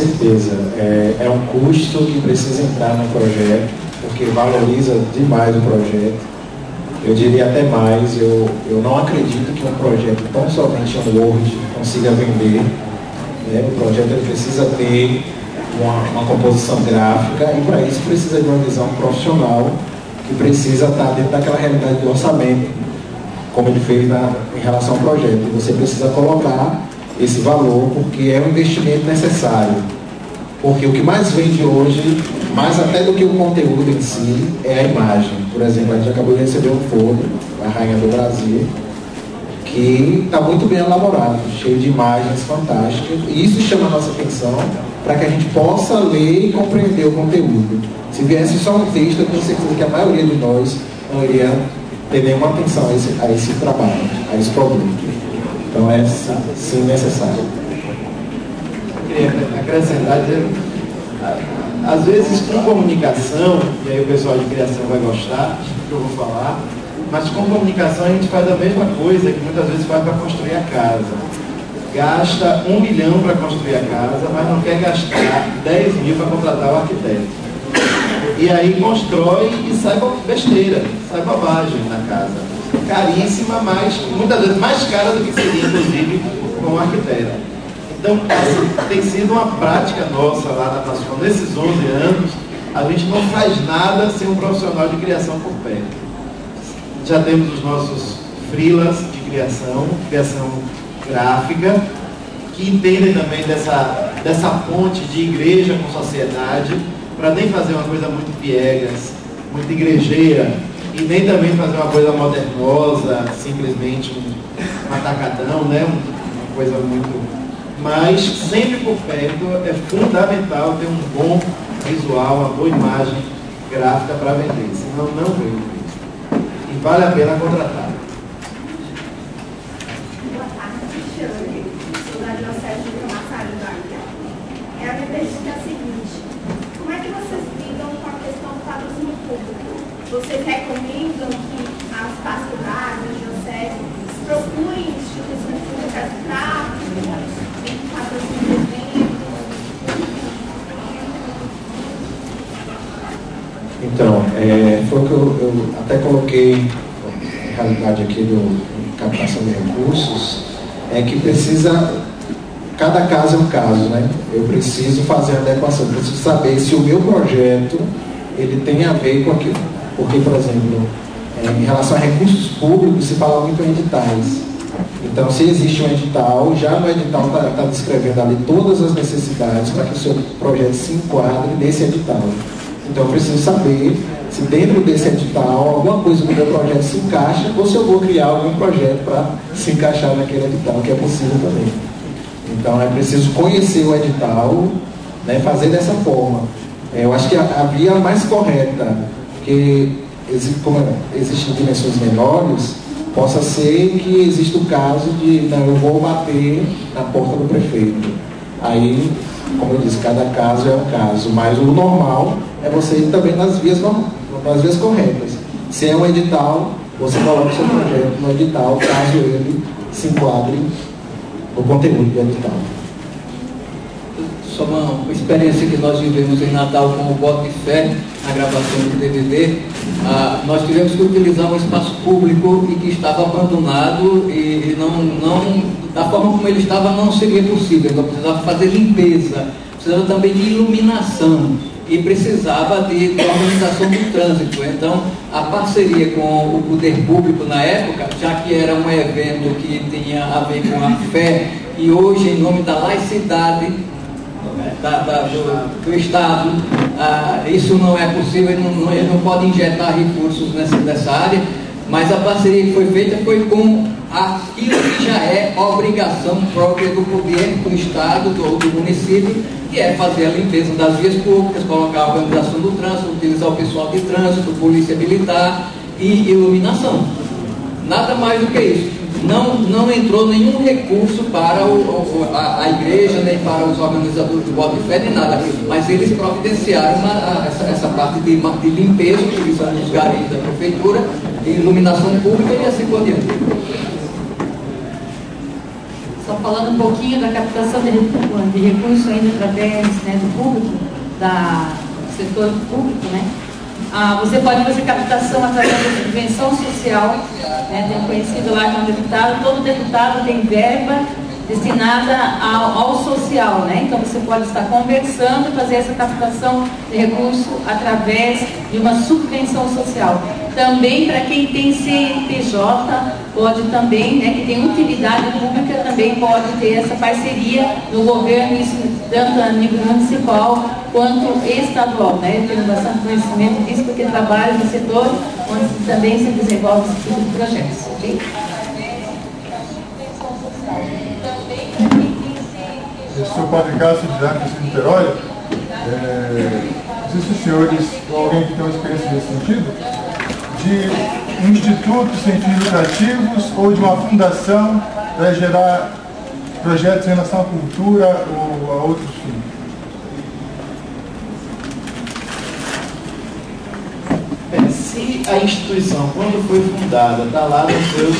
certeza. É um custo que precisa entrar no projeto, porque valoriza demais o projeto. Eu diria até mais, eu não acredito que um projeto tão somente em Word consiga vender. Né? O projeto ele precisa ter uma composição gráfica e para isso precisa de uma visão profissional que precisa estar dentro daquela realidade do orçamento, como ele fez em relação ao projeto. E você precisa colocar esse valor porque é um investimento necessário. Porque o que mais vende hoje, mais até do que o conteúdo em si, é a imagem. Por exemplo, a gente acabou de receber um folder, a Rainha do Brasil, que está muito bem elaborado, cheio de imagens fantásticas, e isso chama a nossa atenção para que a gente possa ler e compreender o conteúdo. Se viesse só um texto, eu tenho certeza que a maioria de nós não iria ter nenhuma atenção a esse trabalho, a esse produto. Então é sim necessário. Eu queria acrescentar, dizer, às vezes com comunicação, e aí o pessoal de criação vai gostar do que eu vou falar, mas com comunicação a gente faz a mesma coisa que muitas vezes faz para construir a casa. Gasta 1 milhão para construir a casa, mas não quer gastar 10 mil para contratar o arquiteto. E aí constrói e sai besteira, sai bobagem na casa. Caríssima, mas muitas vezes mais cara do que seria, inclusive, com o arquiteto. Então, tem sido uma prática nossa lá na Pascoal. Nesses 11 anos, a gente não faz nada sem um profissional de criação por perto. Já temos os nossos freelas de criação gráfica, que entendem também dessa ponte de igreja com sociedade, para nem fazer uma coisa muito piegas, muito igrejeira, e nem também fazer uma coisa modernosa, simplesmente um atacadão, né? Uma coisa muito... Mas sempre por perto é fundamental ter um bom visual, uma boa imagem gráfica para vender, senão não vende. E vale a pena contratar. Boa tarde, Cristiane. Sou da Diocese de Camaçari do Bahia. A minha pergunta é a seguinte: como é que vocês lidam com a questão do patrocínio público? Vocês recomendam que as pastorais, as dioceses, procurem instituições públicas para patrocínio de eventos? Então, foi o que eu até coloquei, a realidade aqui do captação de recursos, é que precisa, cada caso é um caso, né? Eu preciso fazer a adequação, eu preciso saber se o meu projeto, ele tem a ver com aquilo. Porque, por exemplo, em relação a recursos públicos, se fala muito em editais. Então, se existe um edital, já no edital está descrevendo ali todas as necessidades para que o seu projeto se enquadre nesse edital. Então, eu preciso saber se dentro desse edital alguma coisa do meu projeto se encaixa ou se eu vou criar algum projeto para se encaixar naquele edital, que é possível também. Então, é preciso conhecer o edital, né, fazer dessa forma. Eu acho que a via mais correta, porque como existem dimensões menores, possa ser que exista o caso de, não, eu vou bater na porta do prefeito. Aí, como eu disse, cada caso é um caso, mas o normal é você ir também nas vias corretas. Se é um edital, você coloca o seu projeto no edital, caso ele se enquadre no conteúdo do edital. Só uma experiência que nós vivemos em Natal com o Voto de Fé, na gravação do DVD. Nós tivemos que utilizar um espaço público e que estava abandonado e da forma como ele estava não seria possível. Então precisava fazer limpeza, precisava também de iluminação e precisava de organização do trânsito. Então a parceria com o poder público na época, já que era um evento que tinha a ver com a fé e hoje em nome da laicidade do Estado, isso não é possível, ele não pode injetar recursos nessa área, mas a parceria que foi feita foi com aquilo que já é obrigação própria do governo, do Estado, do município, que é fazer a limpeza das vias públicas, colocar a organização do trânsito, utilizar o pessoal de trânsito, polícia militar e iluminação. Nada mais do que isso. Não entrou nenhum recurso para a igreja, nem para os organizadores do Voto de Fé, nem nada. Mas eles providenciaram essa parte de limpeza, utilizando os garis da prefeitura, iluminação pública e assim por diante. Só falando um pouquinho da captação de recursos ainda através, né, do público, do setor público, né? Você pode fazer captação através da subvenção social, né? Tem conhecido lá que é um deputado, todo deputado tem verba destinada ao social, né? Então você pode estar conversando e fazer essa captação de recurso através de uma subvenção social. Também para quem tem CNPJ, pode também, né, que tem utilidade pública, também pode ter essa parceria no governo, isso tanto a nível municipal quanto estadual, né? Eu tenho bastante conhecimento disso porque trabalho no setor onde também se desenvolve esse tipo de projetos, ok? Eu sou Padre Cássio de Jacques de Niterói. Não sei se os senhores, ou alguém que tem uma experiência nesse sentido, de institutos sem fins lucrativos ou de uma fundação para gerar projetos em relação à cultura ou a outros fins. Se a instituição, quando foi fundada, está lá nos seus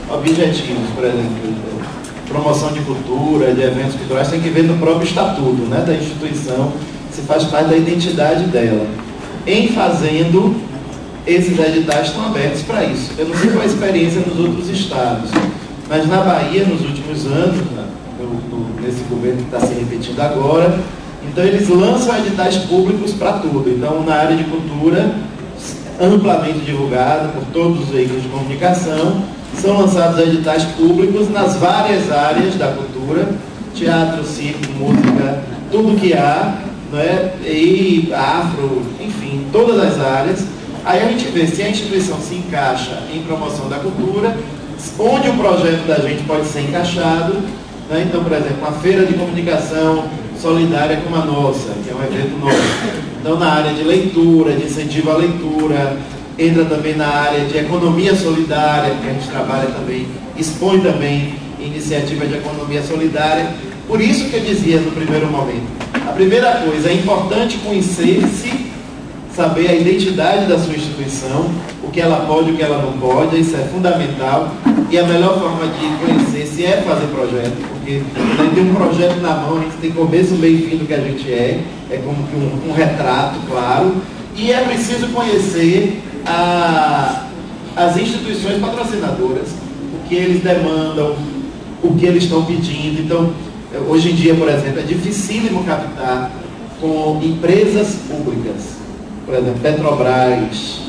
objetivos, por exemplo, promoção de cultura, de eventos culturais, tem que ver no próprio estatuto, né, da instituição, se faz parte da identidade dela. Em fazendo, esses editais estão abertos para isso. Eu não sei qual a experiência nos outros estados, mas na Bahia, nos últimos anos, nesse governo que está se repetindo agora, então eles lançam editais públicos para tudo. Então, na área de cultura, amplamente divulgado por todos os veículos de comunicação, são lançados editais públicos nas várias áreas da cultura, teatro, circo, música, tudo que há, não é? E afro, enfim, todas as áreas. Aí a gente vê se a instituição se encaixa em promoção da cultura, onde o projeto da gente pode ser encaixado, né? Então, por exemplo, uma feira de comunicação solidária como a nossa, que é um evento nosso. Então, na área de leitura, de incentivo à leitura, entra também na área de economia solidária, que a gente trabalha também, expõe também iniciativa de economia solidária. Por isso que eu dizia no primeiro momento, a primeira coisa, é importante conhecer-se, saber a identidade da sua instituição, o que ela pode, o que ela não pode, isso é fundamental. E a melhor forma de conhecer-se é fazer projeto, porque a gente tem um projeto na mão, a gente tem começo, meio e fim do que a gente é como que um retrato, claro, e é preciso conhecer as instituições patrocinadoras, o que eles demandam, o que eles estão pedindo. Então, hoje em dia, por exemplo, é dificílimo captar com empresas públicas, por exemplo, Petrobras,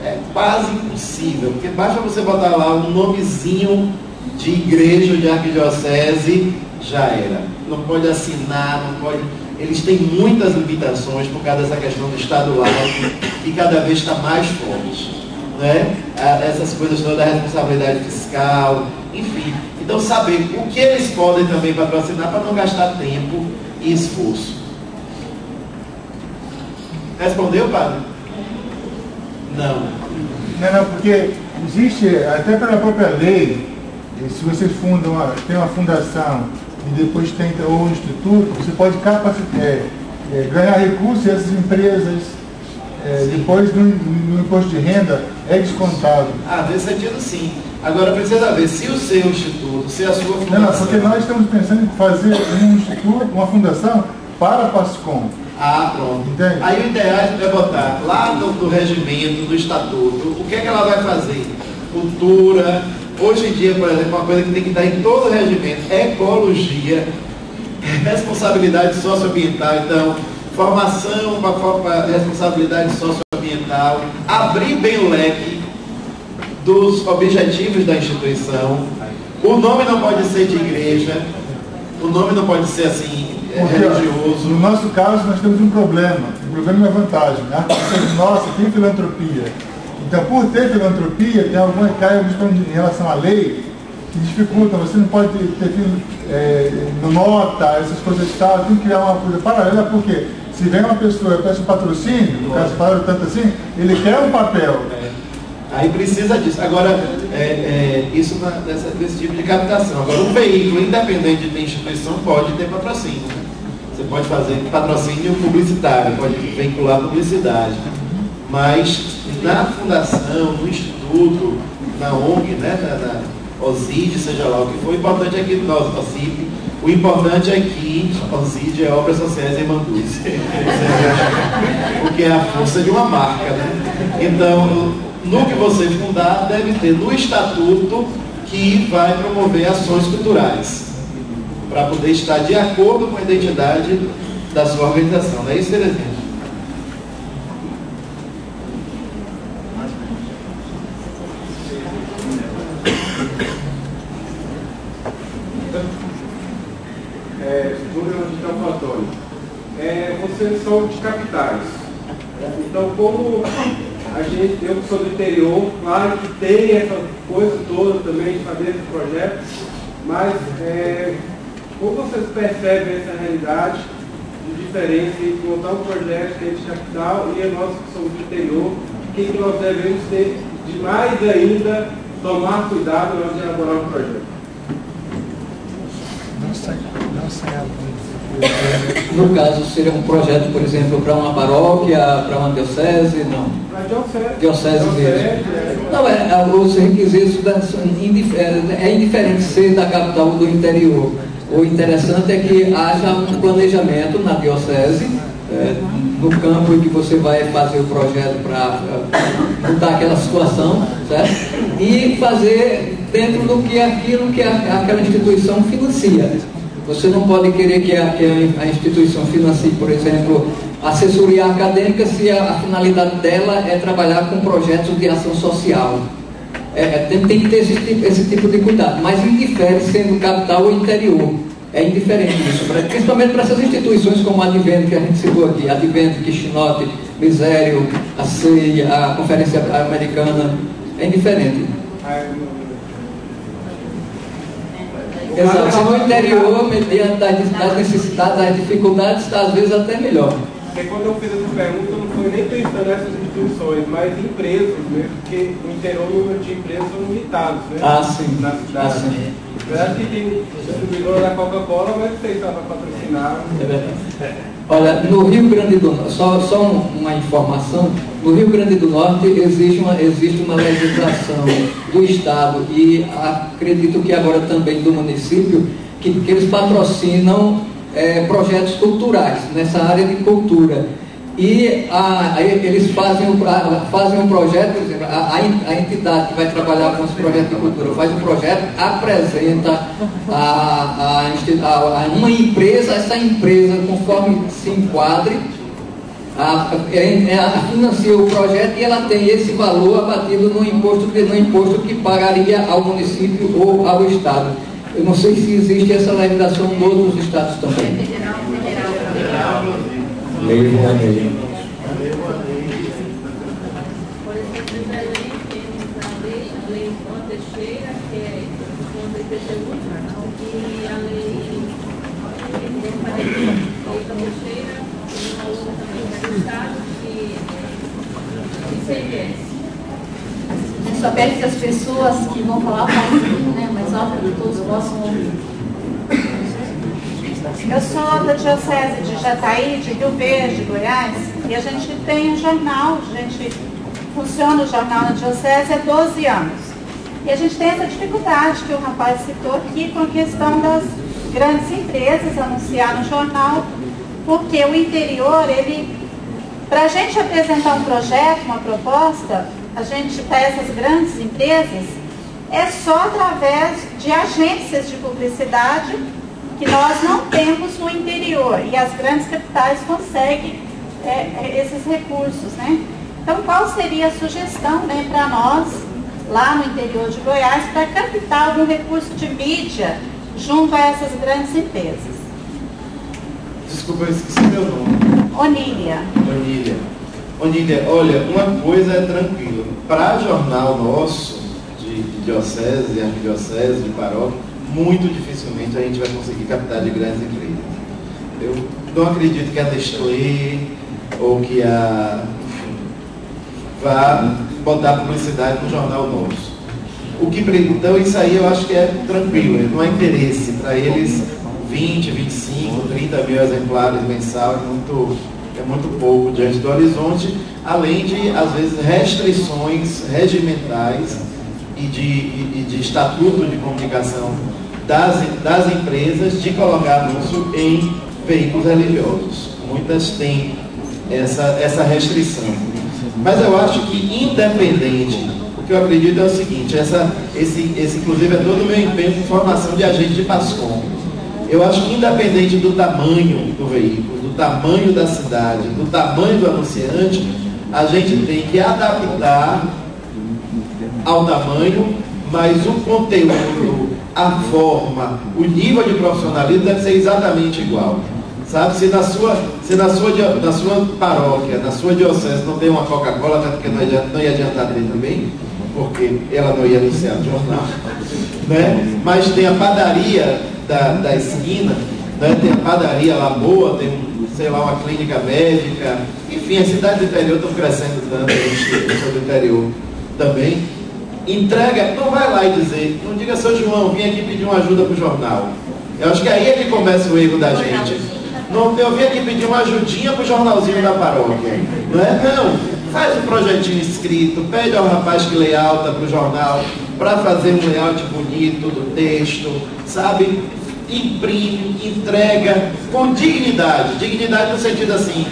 é quase impossível, porque basta você botar lá um nomezinho de igreja, de arquidiocese, já era. Não pode assinar, não pode... Eles têm muitas limitações por causa dessa questão do Estado laico, que cada vez está mais forte, né? Essas coisas todas da responsabilidade fiscal, enfim. Então, saber o que eles podem também patrocinar para não gastar tempo e esforço. Respondeu, padre? Não. Não, porque existe, até pela própria lei, se você tem uma fundação e depois tem ou um instituto, você pode ganhar recursos e essas empresas, depois no imposto de renda, é descontado. Nesse sentido, sim. Agora, precisa ver se o seu instituto, se a sua fundação... Não, porque nós estamos pensando em fazer um instituto, uma fundação para a PASCOM. Pronto. Entende? Aí o ideal é botar lá do regimento, do estatuto, o que é que ela vai fazer? Cultura. Hoje em dia, por exemplo, uma coisa que tem que estar em todo o regimento, ecologia, responsabilidade socioambiental. Então, formação para responsabilidade socioambiental, abrir bem o leque dos objetivos da instituição. O nome não pode ser de igreja, o nome não pode ser assim, religioso. No nosso caso, nós temos um problema. O problema é a vantagem, né? Nossa, tem filantropia. Então, por ter filantropia, tem alguma questão em relação à lei que dificulta. Você não pode ter nota, essas coisas e tal. Tem que criar uma coisa paralela, porque se vem uma pessoa e peça um patrocínio, no caso falaram tanto assim, ele quer um papel. Aí precisa disso. Agora, isso desse tipo de captação. Agora, um veículo, independente de instituição, pode ter patrocínio. Né? Você pode fazer patrocínio publicitário, pode vincular publicidade. Mas na fundação, no instituto, na ONG, né, OSID, seja lá o que for. O importante é que nós, OSIP, o importante é que OSID é Obras Sociais em Manduz, porque é a força de uma marca, né? Então, no que você fundar, deve ter no estatuto que vai promover ações culturais, para poder estar de acordo com a identidade da sua organização. Não é isso, Terezinha? Vocês são de capitais. Então, como eu que sou do interior, claro que tem essa coisa toda também de fazer esse projeto, mas como vocês percebem essa realidade de diferença entre montar um projeto que é de capital e nós que somos do interior, o que nós devemos ter de mais ainda tomar cuidado na hora de elaborar um projeto? Não sei. No caso, seria um projeto, por exemplo, para uma paróquia, para uma diocese? Não. Para diocese mesmo. Não, os requisitos é indiferente ser da capital ou do interior. O interessante é que haja um planejamento na diocese, no campo em que você vai fazer o projeto para mudar aquela situação, certo? E fazer dentro do que aquilo que aquela instituição financia. Você não pode querer que a instituição financie, por exemplo, assessoria acadêmica se a finalidade dela é trabalhar com projetos de ação social. Tem que ter esse tipo de cuidado, mas indifere sendo capital ou interior. É indiferente isso, principalmente para essas instituições como a Advento, que a gente citou aqui, Advento, Quixinote, Misério, a CEI, a Conferência Americana, é indiferente. Exato, se no interior, mediante das necessidades, das dificuldades, às vezes até melhor. Porque quando eu fiz essa pergunta, eu não fui nem pensando nessas instituições, mas empresas, né? Porque no interior o número de empresas são limitados, né? Sim. Na cidade. Sim. Verdade que tem distribuidora da Coca-Cola, mas não sei se ela vai patrocinar. É verdade. Olha, no Rio Grande do Norte, só uma informação, no Rio Grande do Norte existe uma legislação do Estado e acredito que agora também do município, que eles patrocinam projetos culturais nessa área de cultura. E eles fazem um projeto, por exemplo, a entidade que vai trabalhar com esse projeto de cultura faz um projeto, apresenta a uma empresa, essa empresa, conforme se enquadre, financia o projeto e ela tem esse valor abatido no imposto que pagaria ao município ou ao Estado. Eu não sei se existe essa legislação em outros estados também. Lei Rouanet. Por exemplo, em Belém temos a lei João Teixeira, que é João Teixeira, e a lei Teixeira, e uma outra também do Estado, que é ICMS. Só peço que as pessoas que vão falar falem, né, mais alto, para que todos possam ouvir. Eu sou da Diocese de Jataí, de Rio Verde, Goiás, e a gente tem um jornal, a gente funciona o jornal na Diocese há 12 anos. E a gente tem essa dificuldade que o rapaz citou aqui com a questão das grandes empresas anunciar no jornal, porque o interior, para a gente apresentar um projeto, uma proposta, a gente, para essas grandes empresas, é só através de agências de publicidade que nós não temos no interior, e as grandes capitais conseguem esses recursos, né? Então, qual seria a sugestão, né, para nós, lá no interior de Goiás, para captar algum recurso de mídia junto a essas grandes empresas? Desculpa, eu esqueci meu nome. Onília. Onília, olha, uma coisa é tranquila. Para jornal nosso, de diocese, de arquidiocese, de paróquia, muito dificilmente a gente vai conseguir captar de grandes empresas. Eu não acredito que a Nestlé ou que vá botar publicidade no jornal nosso. Então isso aí eu acho que é tranquilo, não há interesse. Para eles 20, 25, 30 mil exemplares mensal é muito pouco diante do horizonte, além de, às vezes, restrições regimentais e de estatuto de comunicação das empresas de colocar anúncio em veículos religiosos. Muitas têm essa restrição. Mas eu acho que, independente, o que eu acredito é o seguinte, esse inclusive é todo o meu empenho em formação de agente de PASCOM. Eu acho que, independente do tamanho do veículo, do tamanho da cidade, do tamanho do anunciante, a gente tem que adaptar ao tamanho, mas o conteúdo, a forma, o nível de profissionalismo deve ser exatamente igual. Sabe, se na sua paróquia, na sua diocese não tem uma Coca-Cola, até porque não ia adiantar ter também, porque ela não ia anunciar no jornal, né? Mas tem a padaria da esquina, né? Tem a padaria lá boa, tem, sei lá, uma clínica médica, enfim, as cidades do interior estão crescendo tanto, eu sou do interior também. Entrega, não vai lá e dizer, não diga, seu João, vim aqui pedir uma ajuda para o jornal. Eu acho que aí é que começa o erro da gente. Não, eu vim aqui pedir uma ajudinha para o jornalzinho da paróquia. Não é? Não. Faz um projetinho escrito, pede ao rapaz que layouta para o jornal, para fazer um layout bonito do texto, sabe? Imprime, entrega com dignidade. Dignidade no sentido assim,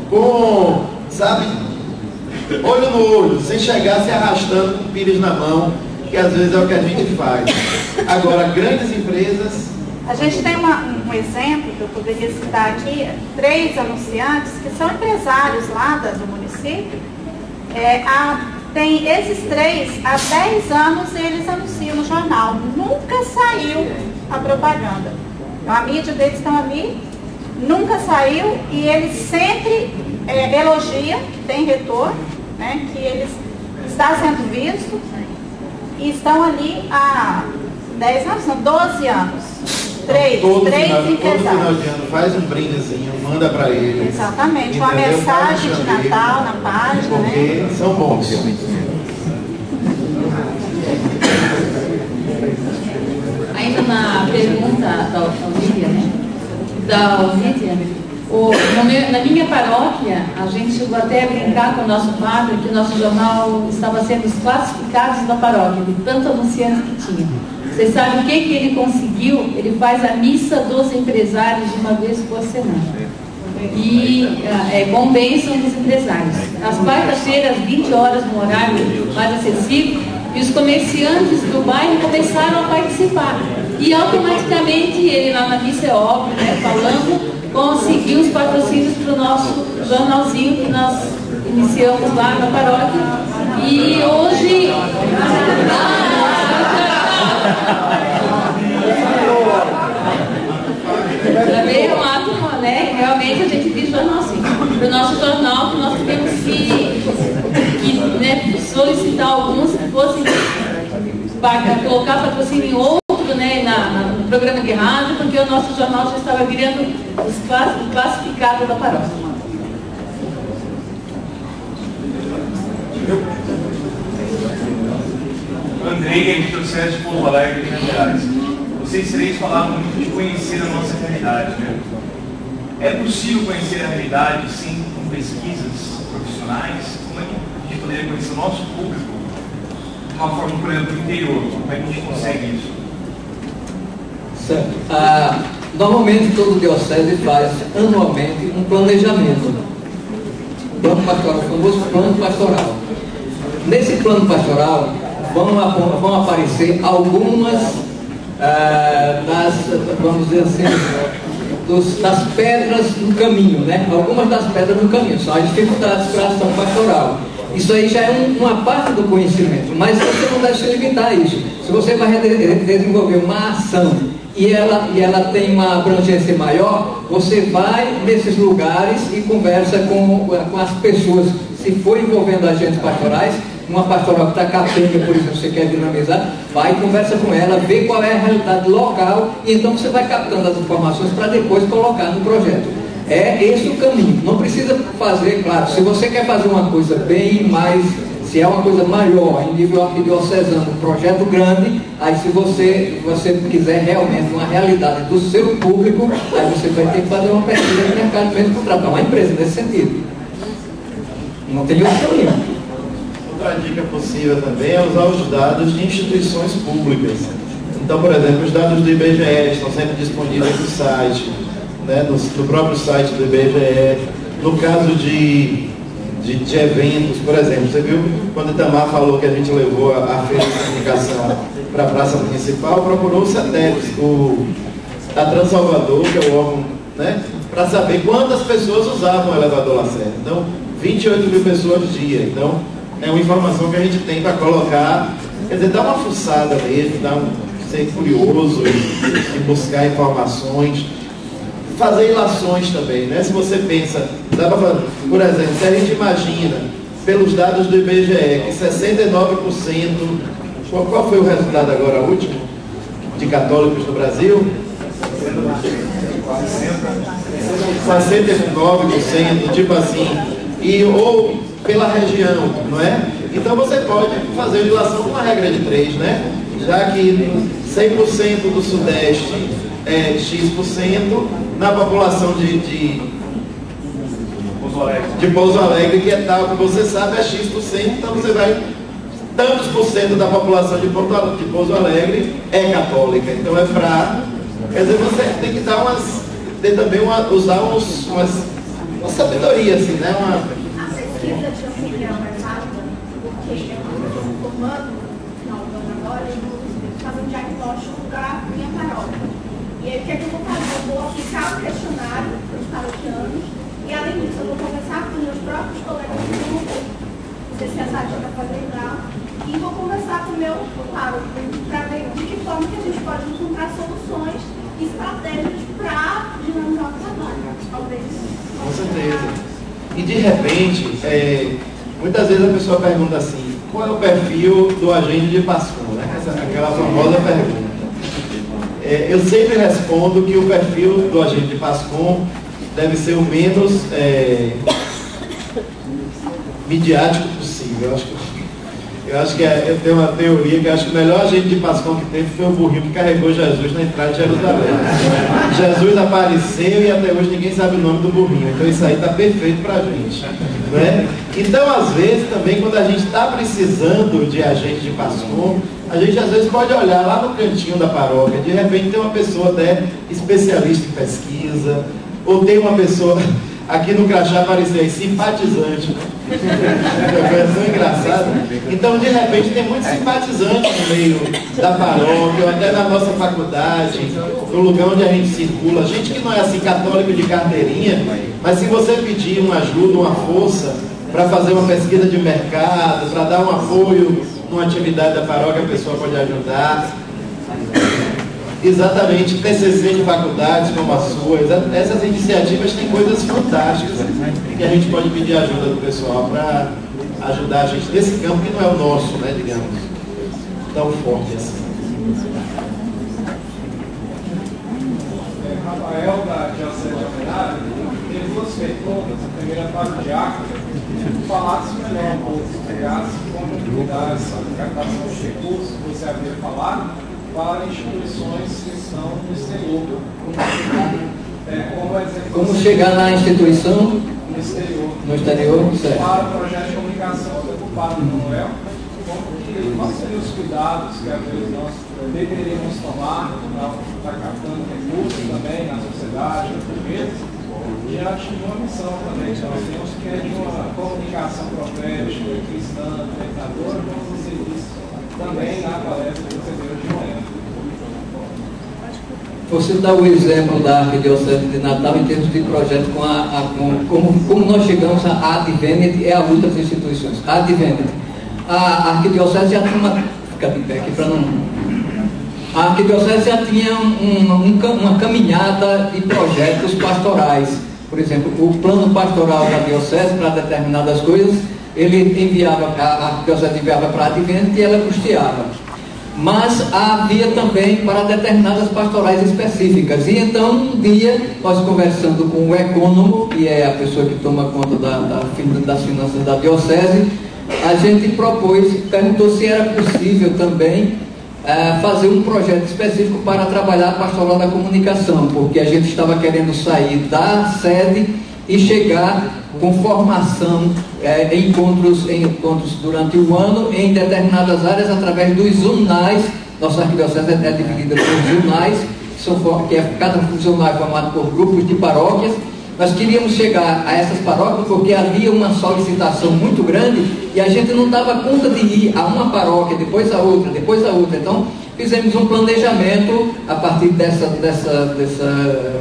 com, sabe, olho no olho, sem chegar se arrastando com pires na mão, que às vezes é o que a gente faz. Agora, grandes empresas... A gente tem um exemplo que eu poderia citar aqui, 3 anunciantes que são empresários lá do município. Tem esses 3, há 10 anos eles anunciam no jornal. Nunca saiu a propaganda. Então, a mídia deles estão ali, nunca saiu, e eles sempre elogiam, tem retorno, né, que eles está sendo visto, e estão ali há 10 anos, não, 12 anos. 3 empresários. Todo final de ano faz um brindezinho, manda para eles. Exatamente, uma mensagem de Natal na página, porque né? São bons. Ainda na pergunta da Olívia, né? Na minha paróquia, a gente chegou até a brincar com o nosso padre que o nosso jornal estava sendo os classificados da paróquia, de tanto anunciantes que tinha. Vocês sabem o que ele conseguiu? Ele faz a missa dos empresários de uma vez por semana. E com bênção dos empresários. Às quartas-feiras, 20 horas, no horário mais acessível, e os comerciantes do bairro começaram a participar. E automaticamente, ele lá na missa, é óbvio, né, falando, conseguiu os patrocínios para o nosso jornalzinho que nós iniciamos lá na paróquia. E hoje... Também é um ato, né? Realmente a gente diz jornalzinho. Para o nosso jornal, que nós tivemos que né, solicitar alguns que fossem colocar patrocínio em outro, né, no programa de rádio, porque o nosso jornal já estava virando os classificados da paróquia. Andrei, do Diocese de Porto Alegre, de Minas Gerais. Vocês 3 falaram muito de conhecer a nossa realidade, né? É possível conhecer a realidade, sim, com pesquisas profissionais? Como é que a gente poderia conhecer o nosso público de uma forma, por exemplo, do interior? Como é que a gente consegue isso? Certo. Normalmente, todo diocese faz anualmente um planejamento. Plano pastoral, o famoso plano pastoral. Nesse plano pastoral, vão aparecer algumas vamos dizer assim, das pedras do caminho, né? Algumas das pedras do caminho, são as dificuldades para a ação pastoral. Isso aí já é uma parte do conhecimento, mas você não deve se limitar a isso. Se você vai desenvolver uma ação e ela tem uma abrangência maior, você vai nesses lugares e conversa com as pessoas. Se for envolvendo agentes pastorais, uma pastoral que está capenga, por exemplo, você quer dinamizar, vai e conversa com ela, vê qual é a realidade local, e então você vai captando as informações para depois colocar no projeto. É esse o caminho. Não precisa fazer, claro, se você quer fazer uma coisa bem mais, se é uma coisa maior, em nível arquidiocesano, um projeto grande, aí se você quiser realmente uma realidade do seu público, aí você vai ter que fazer uma pesquisa de mercado mesmo, contratar uma empresa nesse sentido. Não tem outro caminho. outra dica possível também é usar os dados de instituições públicas. Então, por exemplo, os dados do IBGE estão sempre disponíveis no site, né, no próprio site do IBGE. No caso de eventos, por exemplo, você viu quando o Itamar falou que a gente levou a feira de comunicação para a praça principal, procurou o SETEPS, a Transalvador, que é o órgão, né, para saber quantas pessoas usavam o elevador Lacerda. Então, 28 mil pessoas dia. Então, é uma informação que a gente tem para colocar, quer dizer, dar uma fuçada mesmo, ser curioso e buscar informações, fazer ilações também, né? Se você pensa, por exemplo, se a gente imagina, pelos dados do IBGE, que 69%, qual foi o resultado agora último, de católicos no Brasil? 69%, tipo assim, ou pela região, não é? Então você pode fazer ilação com uma regra de 3, né? Já que 100% do Sudeste é X%, na população de Pouso Alegre, que é tal, que você sabe, é X%, então você vai, tantos por cento da população de Pouso Alegre é católica, então é para, quer dizer, você tem que dar usar uma sabedoria, assim, né? A pesquisa de opinião é válida, porque eu estou formando na UBAN agora e vou fazer um diagnóstico da minha paróquia. E aí o que é que eu vou fazer? Eu vou aplicar o questionário para os paroquianos e, além disso, eu vou conversar com meus próprios colegas do grupo, não sei se essa dica pode lembrar, e vou conversar com o meu pároco para ver de que forma que a gente pode encontrar soluções e estratégias para dinamizar o trabalho, talvez. Com certeza. E de repente, muitas vezes a pessoa pergunta assim, qual é o perfil do agente de PASCOM, né? Aquela famosa pergunta. Eu sempre respondo que o perfil do agente de PASCOM deve ser o menos midiático possível. Eu acho que eu tenho uma teoria que eu acho que o melhor agente de PASCOM que teve foi o burrinho que carregou Jesus na entrada de Jerusalém. Jesus apareceu e até hoje ninguém sabe o nome do burrinho. Então isso aí está perfeito para a gente, né? Então, às vezes, também quando a gente está precisando de agente de PASCOM, a gente às vezes pode olhar lá no cantinho da paróquia, de repente tem uma pessoa até especialista em pesquisa, ou tem uma pessoa, aqui no crachá apareceu aí, simpatizante, né? É tão engraçado. Então, de repente, tem muitos simpatizantes no meio da paróquia, ou até na nossa faculdade, no lugar onde a gente circula, gente que não é assim católico de carteirinha, mas se você pedir uma ajuda, uma força, para fazer uma pesquisa de mercado, para dar um apoio numa atividade da paróquia, a pessoa pode ajudar. Exatamente, TCC de faculdades como a sua, essas iniciativas têm coisas fantásticas que a gente pode pedir ajuda do pessoal para ajudar a gente nesse campo que não é o nosso, né, digamos, tão forte assim. Rafael, da Diocese de Almenara, teve duas perguntas. A primeira para o Diácono, que falasse melhor um pouco, pegasse com oportunidades, a captação de recursos que você havia falado, para instituições que estão no exterior. Como chegar na instituição? No exterior, certo. Para o projeto de comunicação do Padre Manuel, quais seriam os cuidados que às vezes nós deveríamos tomar para estar captando recursos também na sociedade portuguesa, diante de uma missão também que nós temos, que é de uma comunicação profética, cristã, libertadora, como você disse também na palestra que você deu de manhã. Você dá o exemplo da Arquidiocese de Natal em termos de projeto como nós chegamos a Advent e a outras instituições. Advent. A Arquidiocese já tinha fica de pé aqui para não. A Arquidiocese já tinha uma caminhada de projetos pastorais. Por exemplo, o plano pastoral da Diocese para determinadas coisas, ele enviava, a Arquidiocese enviava para a Advent e ela custeava. Mas havia também para determinadas pastorais específicas. E então, um dia, nós conversando com o ecônomo, que é a pessoa que toma conta das finanças da Diocese, a gente perguntou se era possível também fazer um projeto específico para trabalhar a pastoral da comunicação, porque a gente estava querendo sair da sede e chegar com formação, encontros durante o ano em determinadas áreas através dos zonais. Nossa arquidiocese é dividida por zonais, cada zonal é formado por grupos de paróquias. Nós queríamos chegar a essas paróquias porque havia uma solicitação muito grande e a gente não dava conta de ir a uma paróquia, depois a outra, depois a outra. Então, fizemos um planejamento a partir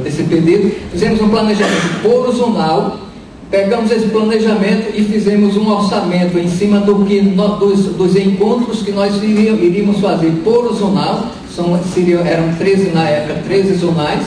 desse pedido, fizemos um planejamento por zonal, pegamos esse planejamento e fizemos um orçamento em cima dos encontros que nós iríamos fazer por zonal. Eram 13 na época, 13 zonais.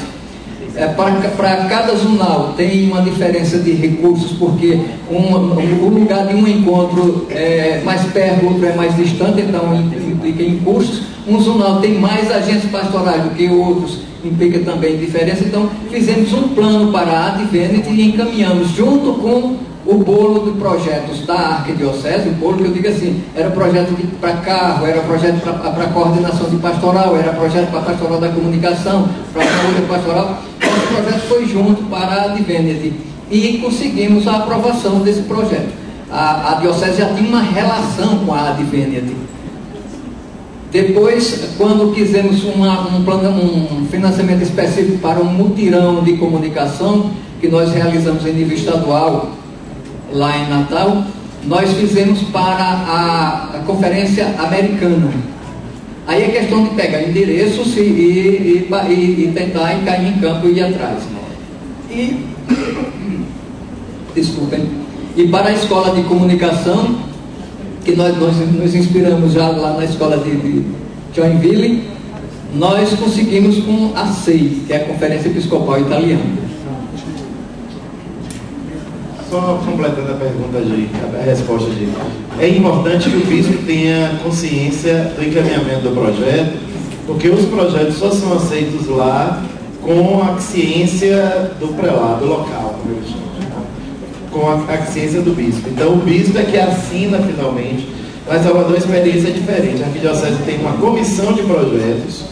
Para cada zonal tem uma diferença de recursos, porque o lugar de um encontro é mais perto, o outro é mais distante, então implica em custos. Um zonal tem mais agentes pastorais do que outros, implica também diferença. Então fizemos um plano para a Adventity e encaminhamos junto com o bolo de projetos da Arquidiocese. O bolo que eu digo assim, era projeto para carro, era projeto para coordenação de pastoral, era projeto para pastoral da comunicação, para saúde pastoral. O projeto foi junto para a Adventity e conseguimos a aprovação desse projeto. A diocese já tinha uma relação com a Adventity. Depois, quando quisemos um financiamento específico para um mutirão de comunicação que nós realizamos em nível estadual lá em Natal, nós fizemos para a Conferência Americana. Aí é questão de pegar endereços e tentar cair em campo e ir atrás. Desculpem. E para a escola de comunicação, que nós nos inspiramos já lá na escola de Joinville, nós conseguimos com a SEI, que é a Conferência Episcopal Italiana. Só completando a resposta de é importante que o bispo tenha consciência do encaminhamento do projeto, porque os projetos só são aceitos lá com a ciência do prelado local, como eu chamo, com a ciência do bispo. Então o bispo é que assina finalmente, mas Salvador a experiência é diferente. A Arquidiocese tem uma comissão de projetos,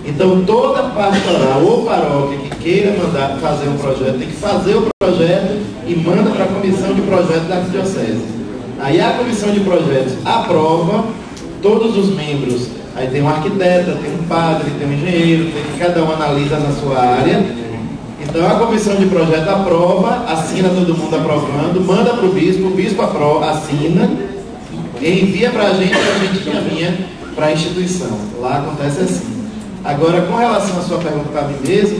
então toda pastoral ou paróquia que queira fazer um projeto tem que fazer o projeto e manda para a comissão de projetos da Arquidiocese. Aí a comissão de projetos aprova, todos os membros, aí tem um arquiteto, tem um padre, tem um engenheiro, cada um analisa na sua área. Então a comissão de projeto aprova, assina todo mundo aprovando, manda para o bispo aprova, assina, envia para a gente encaminha para a instituição. Lá acontece assim. Agora, com relação à sua pergunta para mim mesmo,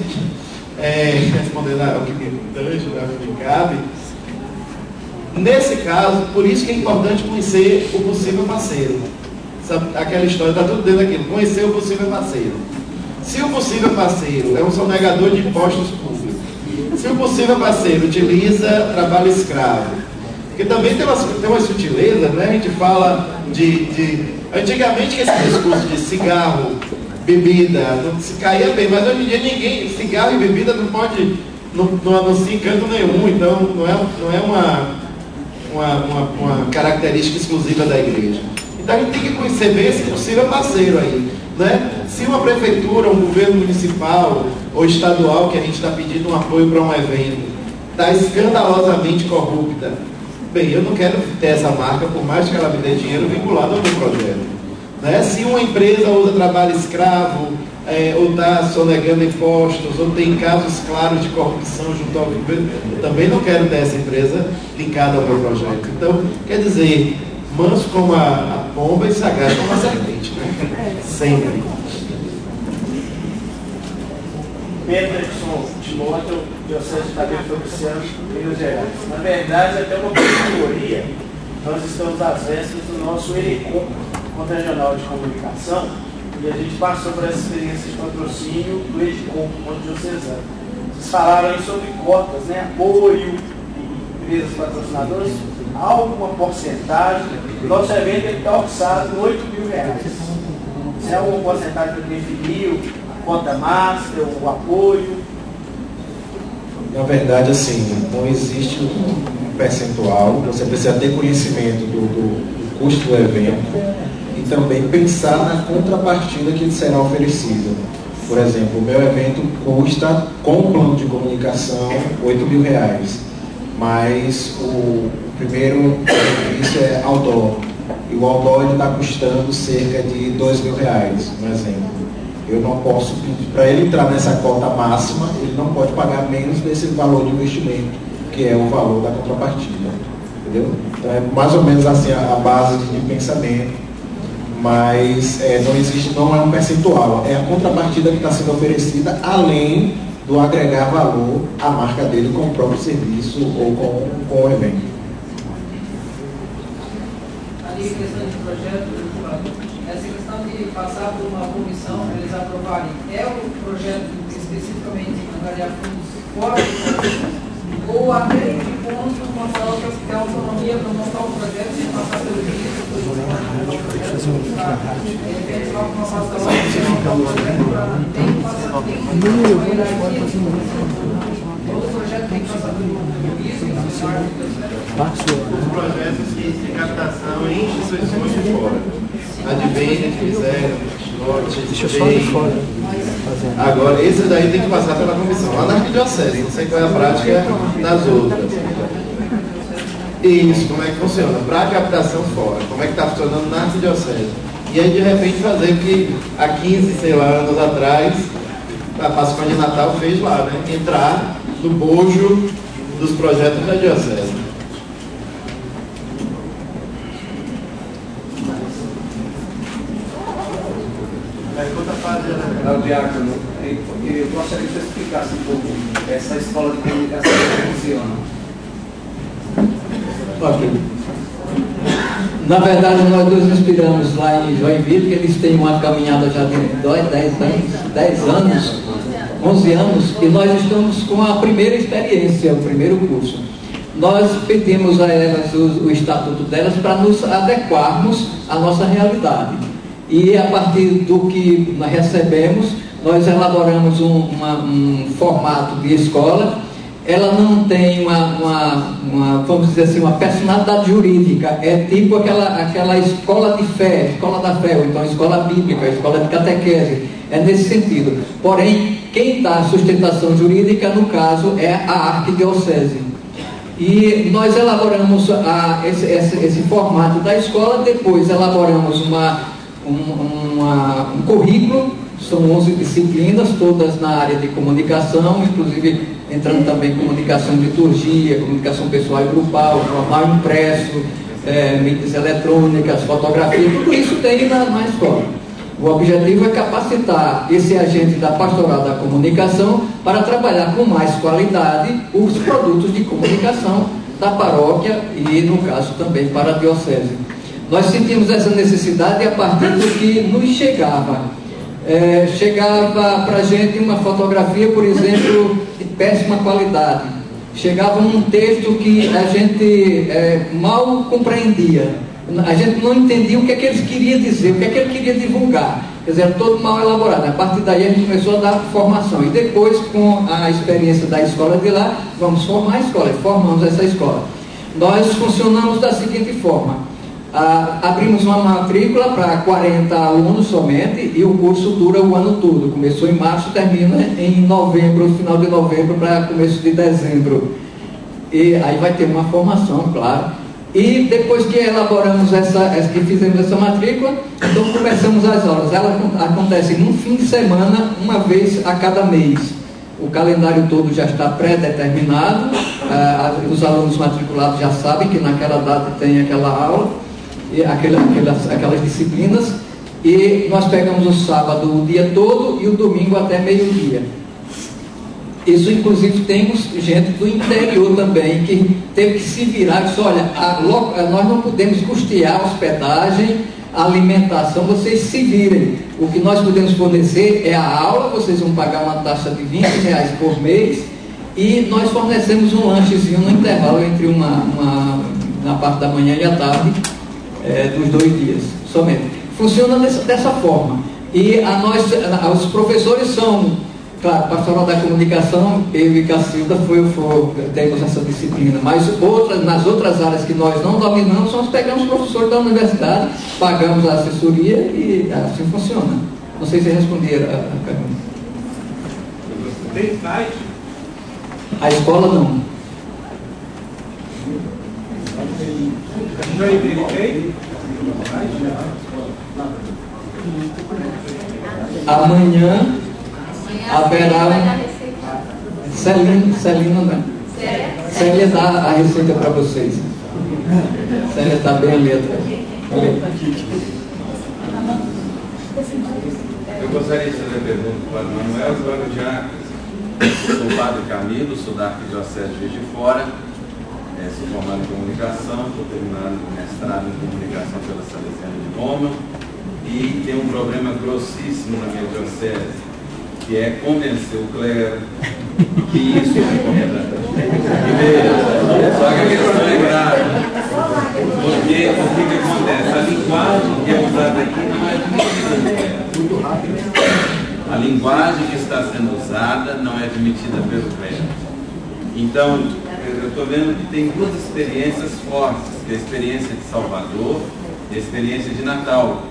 respondendo ao que me tange, ao que me cabe, nesse caso, por isso que é importante conhecer o possível parceiro. Sabe, aquela história, está tudo dentro daquilo, conhecer o possível parceiro. Se o possível parceiro é um sonegador de impostos públicos, se o possível parceiro utiliza trabalho escravo, porque também tem uma sutileza, né? A gente fala antigamente que esse discurso de cigarro, bebida, não se caía bem, mas hoje em dia cigarro e bebida não anuncia em canto nenhum, então não é uma característica exclusiva da igreja. Então a gente tem que conhecer bem esse possível parceiro aí, né? Se uma prefeitura, um governo municipal ou estadual que a gente está pedindo um apoio para um evento, está escandalosamente corrupta, bem, eu não quero ter essa marca, por mais que ela me dê dinheiro vinculado ao meu projeto. Né? Se uma empresa usa trabalho escravo, ou está sonegando impostos, ou tem casos claros de corrupção junto ao governo, eu também não quero ter essa empresa linkada ao meu projeto. Então, quer dizer, manso como a pomba e sagaz como a serpente, né? Sempre. Peterson Timóteo, Diocese de Tadeu Feliciano, Minas Gerais. Na verdade, até uma categoria, nós estamos às vésperas do nosso ERECOM, Encontro Regional de Comunicação, e a gente passou por essa experiência de patrocínio do EDICOM, Encontro Diocesano. Vocês falaram aí sobre cotas, né? Apoio de empresas patrocinadoras, alguma porcentagem. O nosso evento está orçado em R$8.000. Se é alguma porcentagem que definiu, a cota master, o apoio? Na verdade, assim, não existe um percentual, você precisa ter conhecimento do custo do evento e também pensar na contrapartida que será oferecida. Por exemplo, o meu evento custa, com o plano de comunicação, R$8.000. mas o primeiro isso é outdoor. E o outdoor está custando cerca de R$2.000, por exemplo. Eu não posso, para ele entrar nessa cota máxima, ele não pode pagar menos desse valor de investimento, que é o valor da contrapartida. Entendeu? Então é mais ou menos assim a base de pensamento, mas não existe, não é um percentual, é a contrapartida que está sendo oferecida, além do agregar valor à marca dele com o próprio serviço ou com o evento. Ali, questão de projeto, essa questão de passar por uma comissão para eles aprovarem, é o projeto especificamente angariar fundos fora do projeto, ou até de ponto mostrar que a autonomia para montar um projeto sem passar pelo ministro, de repente, logo uma pasta lá, tem que passar todo projeto tem que passar pelo ministro, os projetos de captação em instituições de fora. Advene, fizeram, deixa eu só de fora. Agora, esse daí tem que passar pela comissão. Lá na arquidiocese, não sei qual é a prática nas outras. Isso, como é que funciona? Para a captação fora, como é que está funcionando na arquidiocese? E aí, de repente, fazer o que há 15, sei lá, anos atrás, a Páscoa de Natal fez lá, né? Entrar no bojo dos projetos da diocese. Diácono, eu gostaria que você explicasse um pouco essa escola de comunicação que funciona. Ok. Na verdade, nós nos inspiramos lá em Joinville, que eles têm uma caminhada já de 10 anos, 11 anos, e nós estamos com a primeira experiência, o primeiro curso. Nós pedimos a elas o estatuto delas para nos adequarmos à nossa realidade. E a partir do que nós recebemos, nós elaboramos um formato de escola. Ela não tem vamos dizer assim, uma personalidade jurídica. É tipo aquela escola de fé, escola da fé, ou então escola bíblica, escola de catequese. É nesse sentido. Porém, quem dá a sustentação jurídica, no caso, é a arquidiocese. E nós elaboramos esse formato da escola, depois elaboramos um currículo, são 11 disciplinas, todas na área de comunicação, inclusive entrando também comunicação de liturgia, comunicação pessoal e grupal, jornal impresso, mídias eletrônicas, fotografia, tudo isso tem na escola. O objetivo é capacitar esse agente da pastoral da comunicação para trabalhar com mais qualidade os produtos de comunicação da paróquia e, no caso, também para a diocese. Nós sentimos essa necessidade a partir do que nos chegava. Chegava para a gente uma fotografia, por exemplo, de péssima qualidade. Chegava um texto que a gente mal compreendia. A gente não entendia o que é que eles queriam dizer, o que é que ele queria divulgar. Quer dizer, era todo mal elaborado. A partir daí a gente começou a dar formação. E depois, com a experiência da escola de lá, vamos formar a escola. Formamos essa escola. Nós funcionamos da seguinte forma. Abrimos uma matrícula para 40 alunos somente e o curso dura o ano todo. Começou em março, termina em novembro, final de novembro para começo de dezembro. E aí vai ter uma formação, claro. E depois que elaboramos que fizemos essa matrícula, então começamos as aulas. Elas acontecem num fim de semana, uma vez a cada mês. O calendário todo já está pré-determinado, os alunos matriculados já sabem que naquela data tem aquela aula, e aquelas disciplinas, e nós pegamos o sábado o dia todo e o domingo até meio-dia. Isso, inclusive, temos gente do interior também que teve que se virar e disse: olha, nós não podemos custear a hospedagem, a alimentação, vocês se virem. O que nós podemos fornecer é a aula, vocês vão pagar uma taxa de R$20 por mês e nós fornecemos um lanchezinho no intervalo entre na parte da manhã e à tarde, dos 2 dias somente. Funciona dessa forma. E os professores são, claro, pastoral da comunicação, eu e Cacilda temos essa disciplina, mas nas outras áreas que nós não dominamos, nós pegamos professores da universidade, pagamos a assessoria e assim funciona. Não sei se responderam a pergunta. Tem site? A escola não. Já verifiquei? Amanhã haverá Celina, né? Célia dá a receita para vocês. Célia está bem a letra. Eu gostaria de fazer a pergunta para o Manuel. Agora eu já sou o Padre Camilo, sou da Arquidiocese de Juiz de Fora, sou formado em comunicação, estou terminando o mestrado em comunicação pela Salesiana de Roma e tenho um problema grossíssimo na minha diocese, que é convencer o clero que isso é importante. Só que a questão é grave, porque o que acontece? A linguagem que é usada aqui não é admitida no clero. A linguagem que está sendo usada não é admitida pelo clero. Então, eu estou vendo que tem duas experiências fortes, que é a experiência de Salvador e a experiência de Natal.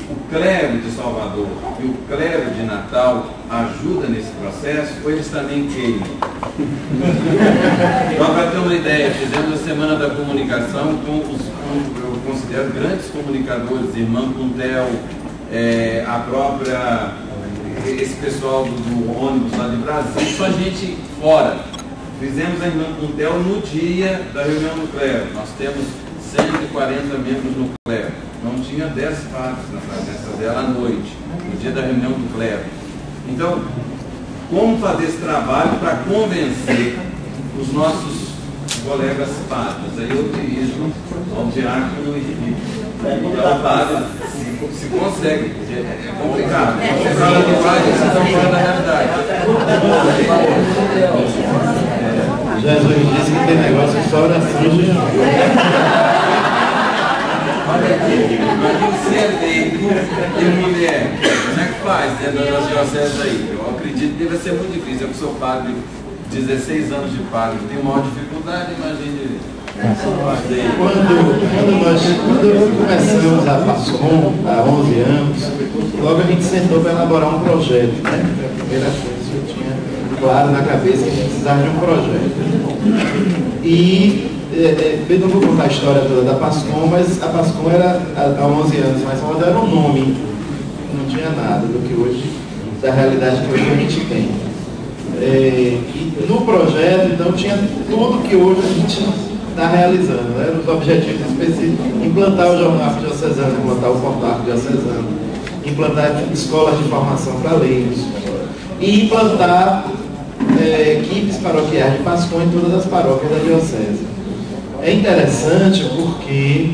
O clero de Salvador e o clero de Natal ajuda nesse processo, ou eles também queimam? Só para ter uma ideia, fizemos a Semana da Comunicação com eu considero grandes comunicadores, Irmã Puntel, a própria, esse pessoal do ônibus lá de Brasília, só gente fora. Fizemos a Irmã Puntel no dia da reunião do clero. Nós temos 140 membros no clero. Não tinha 10 padres na presença dela à noite, no dia da reunião do clero. Então, como fazer esse trabalho para convencer os nossos colegas padres? Aí eu dirijo ao diácono e ao padre, se consegue, porque é complicado. Vocês falam de linguagem, vocês estão falando da realidade. Jesus disse que tem negócio de só oração e jejum. Olha aqui, mas você é leigo e mulher, como é que faz dentro das dioceses aí? Eu acredito que deve ser muito difícil. Eu que sou padre, 16 anos de padre, tenho maior dificuldade, imagine. Quando começamos a PASCOM, há 11 anos, logo a gente sentou para elaborar um projeto, né? A primeira coisa que eu tinha claro na cabeça que a gente precisava de um projeto. E eu não vou contar a história toda da PASCOM, mas a PASCOM era há 11 anos, mas só era um nome, não tinha nada do que hoje, da realidade que hoje a gente tem. E no projeto, então, tinha tudo que hoje a gente está realizando, né? Os objetivos específicos: implantar o jornal arquidiocesano, implantar o portal arquidiocesano, implantar escolas de formação para leigos e implantar equipes paroquiais de PASCOM em todas as paróquias da diocese. É interessante porque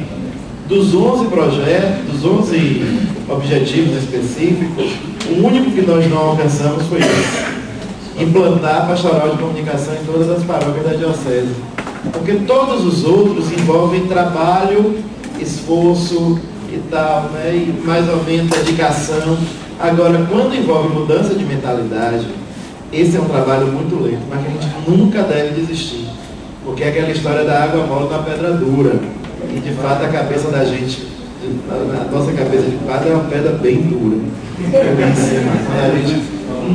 dos 11 projetos, dos 11 objetivos específicos, o único que nós não alcançamos foi esse: implantar a pastoral de comunicação em todas as paróquias da diocese. Porque todos os outros envolvem trabalho, esforço e tal, né? E mais ou menos dedicação. Agora, quando envolve mudança de mentalidade, esse é um trabalho muito lento, mas que a gente nunca deve desistir. Porque é aquela história da água mole na pedra dura. E de fato a cabeça da gente, a nossa cabeça de padre é uma pedra bem dura.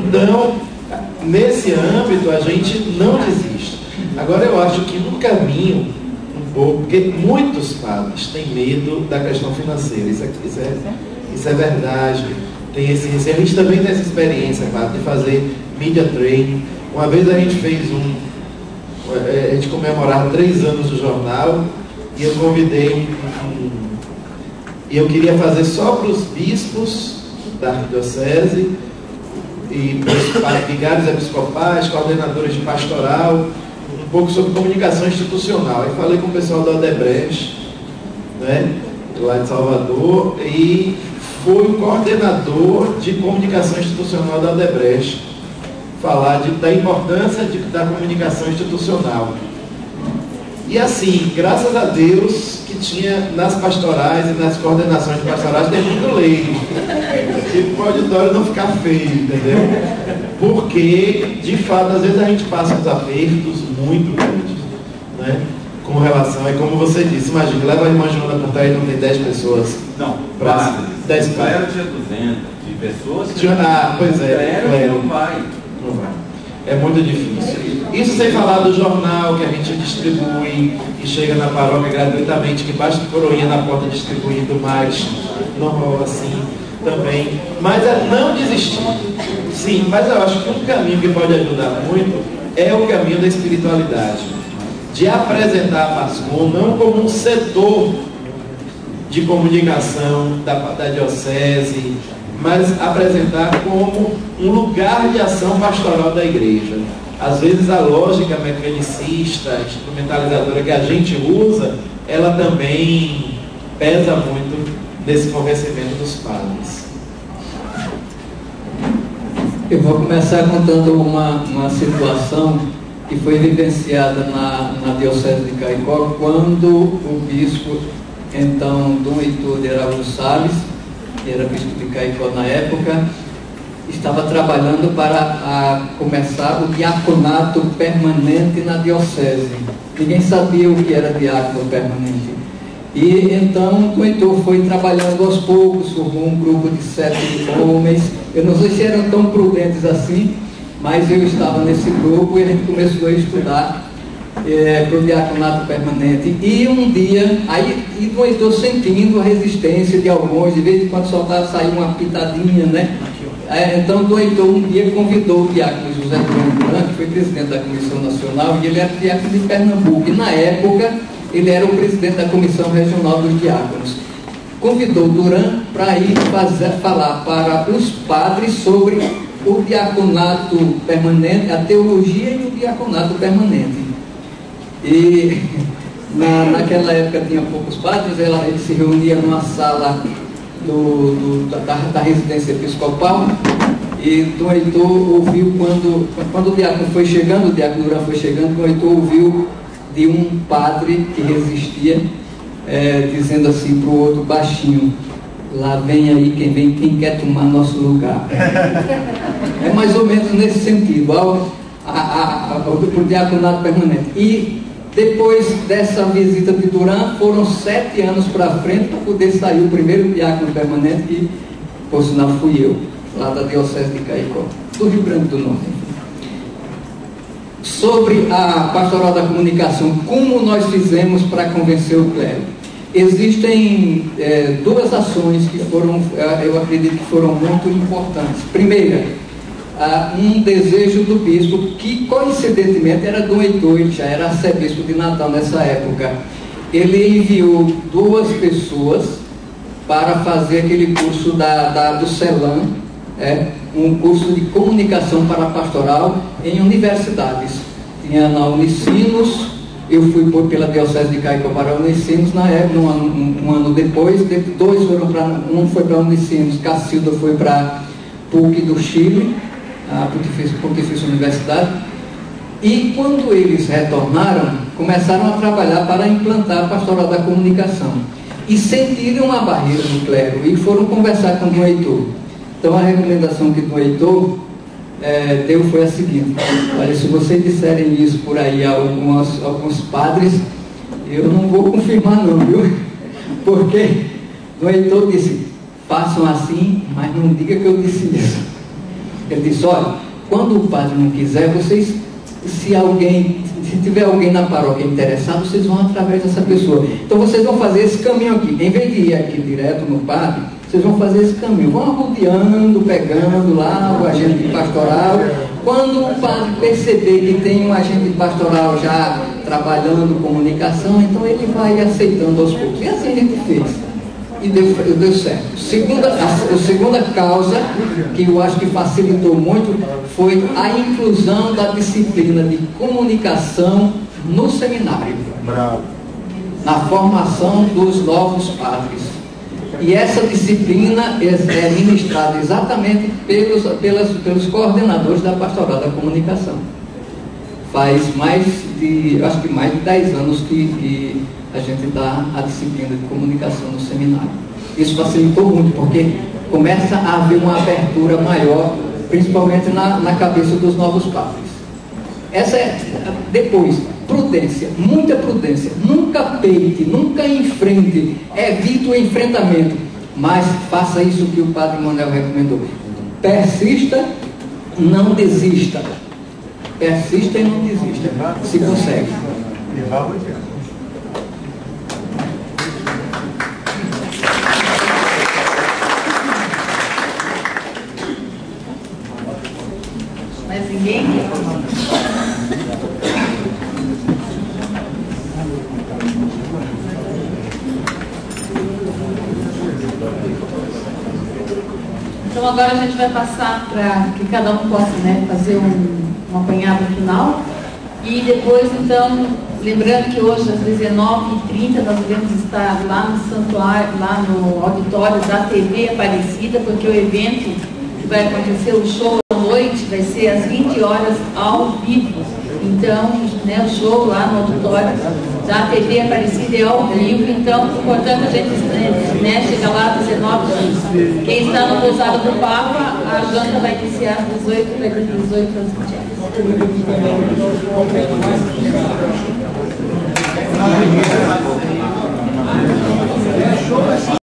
Então, nesse âmbito, a gente não desiste. Agora eu acho que no caminho, um pouco, porque muitos padres têm medo da questão financeira. Isso é verdade. A gente também tem essa experiência, padre, de fazer media training. Uma vez a gente fez a gente comemorava 3 anos do jornal e eu convidei e eu queria fazer só para os bispos da arquidiocese e para os vigários episcopais, coordenadores de pastoral, um pouco sobre comunicação institucional. Aí falei com o pessoal da Odebrecht, né, lá de Salvador, e foi o coordenador de comunicação institucional da Odebrecht falar da importância da comunicação institucional. E assim, graças a Deus que tinha nas pastorais e nas coordenações de pastorais tem muito leigo, tipo o auditório não ficar feio, entendeu? Porque, de fato, às vezes a gente passa uns apertos muito grandes, né? Com relação, é como você disse, imagina, leva a irmã Joana por trás e não tem 10 pessoas. Não, para 10 clero tinha 200 de pessoas. Pois é, clero não vai. Não vai. É muito difícil. Isso sem falar do jornal que a gente distribui e chega na paróquia gratuitamente, que basta coroinha na porta distribuindo, mais normal assim também. Mas é não desistir. Sim, mas eu acho que um caminho que pode ajudar muito é o caminho da espiritualidade. De apresentar a PASCOM não como um setor de comunicação da diocese, mas apresentar como um lugar de ação pastoral da igreja. Às vezes a lógica mecanicista, instrumentalizadora que a gente usa, ela também pesa muito nesse convencimento dos padres. Eu vou começar contando uma situação que foi vivenciada na Diocese de Caicó, quando o bispo, então, Dom Heitor de Araújo Salles, que era bispo de Caicó na época, estava trabalhando para começar o diaconato permanente na diocese. Ninguém sabia o que era diácono permanente. E então o Heitor foi trabalhando aos poucos, formou um grupo de 7 homens. Eu não sei se eram tão prudentes assim, mas eu estava nesse grupo e a gente começou a estudar para o diaconato permanente. E um dia, aí o Heitor sentindo a resistência de alguns, de vez em quando saía uma pitadinha, né? Então o Heitor um dia convidou o diácono José Duran, que foi presidente da Comissão Nacional, e ele era diácono de Pernambuco, e na época ele era o presidente da Comissão Regional dos Diáconos. Convidou Duran para ir falar para os padres sobre o diaconato permanente, a teologia e o diaconato permanente. E naquela época tinha poucos padres, ele se reunia numa sala da residência episcopal, e Dom Heitor ouviu quando o diácono foi chegando, o diácono Duran foi chegando, Dom Heitor ouviu de um padre que resistia, dizendo assim para o outro baixinho: lá vem aí quem quer tomar nosso lugar. É mais ou menos nesse sentido, para o diaconato permanente. E depois dessa visita de Duran, foram 7 anos para frente para poder sair o primeiro diácono permanente, que, por sinal, fui eu, lá da Diocese de Caicó, do Rio Grande do Norte. Sobre a pastoral da comunicação, como nós fizemos para convencer o clero? Existem 2 ações que foram, eu acredito que foram muito importantes. Primeira, um desejo do bispo, que coincidentemente era Dom Heitor, ele já era arcebispo de Natal nessa época. Ele enviou 2 pessoas para fazer aquele curso do CELAM, um curso de comunicação para pastoral em universidades. Tinha na Unicinos, eu fui pela Diocese de Caicó para a Unicinos na época, um ano depois, 2 foram para, um foi para a Unicinos, Cacilda foi para PUC do Chile, a Pontifícia Universidade, e quando eles retornaram, começaram a trabalhar para implantar a pastoral da comunicação, e sentiram a barreira do clero, e foram conversar com o Dom Heitor. Então a recomendação que o Dom Heitor deu foi a seguinte: olha, se vocês disserem isso por aí a alguns padres, eu não vou confirmar não, viu? Porque Dom Heitor disse: façam assim, mas não diga que eu disse isso. Ele disse: olha, quando o padre não quiser, vocês, se tiver alguém na paróquia interessado, vocês vão através dessa pessoa. Então vocês vão fazer esse caminho aqui, em vez de ir aqui direto no padre, vocês vão fazer esse caminho, vão arrodeando, pegando lá o agente pastoral. Quando o padre perceber que tem um agente pastoral já trabalhando comunicação, então ele vai aceitando aos poucos. E assim a gente fez. E deu certo. A segunda causa, que eu acho que facilitou muito, foi a inclusão da disciplina de comunicação no seminário. Bravo. Na formação dos novos padres. E essa disciplina é ministrada exatamente pelos coordenadores da pastoral da comunicação. Faz acho que mais de 10 anos que a gente dá a disciplina de comunicação no seminário. Isso facilitou muito, porque começa a haver uma abertura maior, principalmente na cabeça dos novos padres. Depois, prudência, muita prudência, nunca peite, nunca enfrente, evite o enfrentamento, mas faça isso que o padre Manuel recomendou: persista, não desista. persista e não desista, se consegue. Mais ninguém? Então agora a gente vai passar para que cada um possa, né, fazer um apanhado final. E depois, então, lembrando que hoje às 19h30 nós devemos estar lá no santuário, lá no auditório da TV Aparecida, porque o evento que vai acontecer, o show à noite, vai ser às 20 horas ao vivo. Então, né, o show lá no auditório da TV Aparecida é ao vivo, então, portanto, a gente, né, chega lá às 19h. Quem está no pousado do Papa, a janta vai iniciar às 18h, vai das 18 às 20 horas.